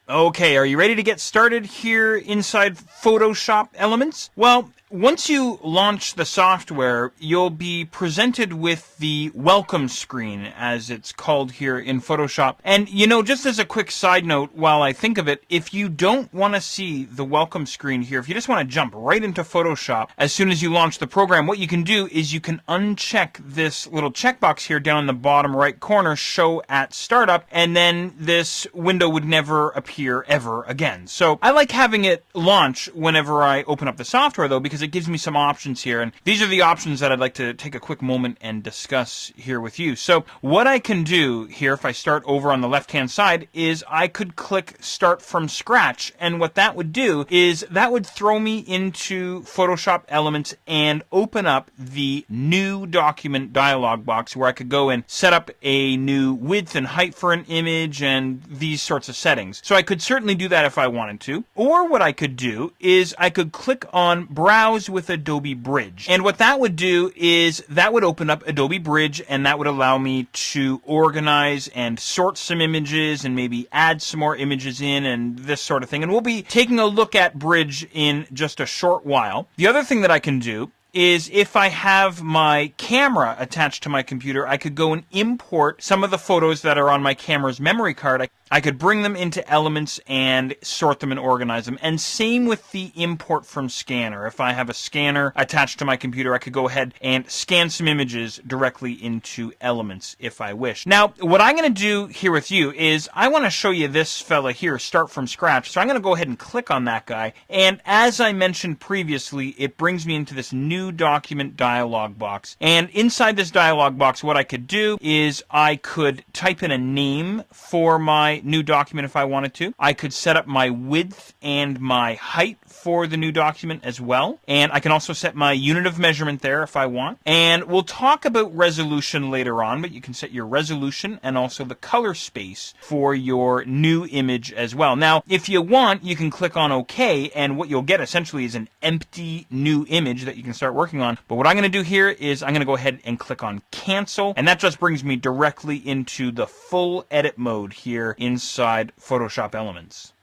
Okay, are you ready to get started here inside Photoshop Elements? Well, once you launch the software, you'll be presented with the welcome screen, as it's called here in Photoshop. And, just as a quick side note, while I think of it, if you don't want to see the welcome screen here, if you just want to jump right into Photoshop as soon as you launch the program, what you can do is you can uncheck this little checkbox here down in the bottom right corner, Show at Startup, and then this window would never appear ever again. So I like having it launch whenever I open up the software, though, because it gives me some options here, and these are the options that I'd like to take a quick moment and discuss here with you. So what I can do here, if I start over on the left-hand side, is I could click Start from Scratch, and what that would do is that would throw me into Photoshop Elements and open up the New Document dialog box where I could go and set up a new width and height for an image and these sorts of settings. So I could certainly do that if I wanted to, or what I could do is I could click on Browse with Adobe Bridge. And what that would do is that would open up Adobe Bridge, and that would allow me to organize and sort some images and maybe add some more images in and this sort of thing. And we'll be taking a look at Bridge in just a short while. The other thing that I can do is if I have my camera attached to my computer, I could go and import some of the photos that are on my camera's memory card. I could bring them into Elements and sort them and organize them. And same with the import from Scanner. If I have a scanner attached to my computer, I could go ahead and scan some images directly into Elements if I wish. Now, what I'm going to do here with you is I want to show you this fella here, Start from Scratch. So I'm going to go ahead and click on that guy. And as I mentioned previously, it brings me into this New Document dialog box. And inside this dialog box, what I could do is I could type in a name for my new document if I wanted to. I could set up my width and my height for the new document as well. And I can also set my unit of measurement there if I want. And we'll talk about resolution later on, but you can set your resolution and also the color space for your new image as well. Now, if you want, you can click on OK, and what you'll get essentially is an empty new image that you can start working on. But what I'm going to do here is I'm going to go ahead and click on Cancel, and that just brings me directly into the full edit mode here inside Photoshop Elements.